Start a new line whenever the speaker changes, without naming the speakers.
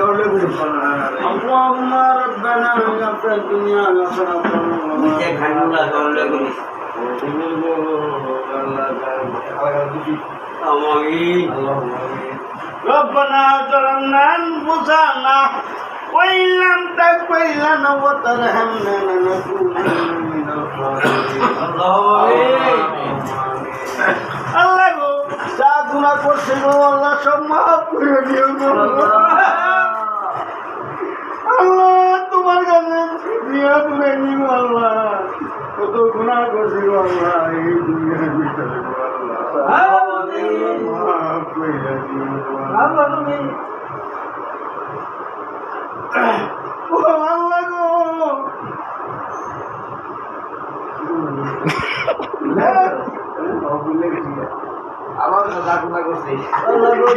اللهم ربنا في الدنيا ربنا ظلمنا أنفسنا وإن لم تغفر لنا وترحمنا لنكونن من الخاسرين আল্লাহ গো যা গুনাহ করছি গো আল্লাহ সব মাফ করে দিও গো আল্লাহ তোমার কাছে দিয়া তুলে নিব আল্লাহ কত গুনাহ করছি গো আল্লাহ এই দুনিয়ার ভিতরে গো আল্লাহ মাফ করে দিও আল্লাহ তুমি ও আল্লাহ গো আমার কথা গুনাহ করছি আল্লাহ গো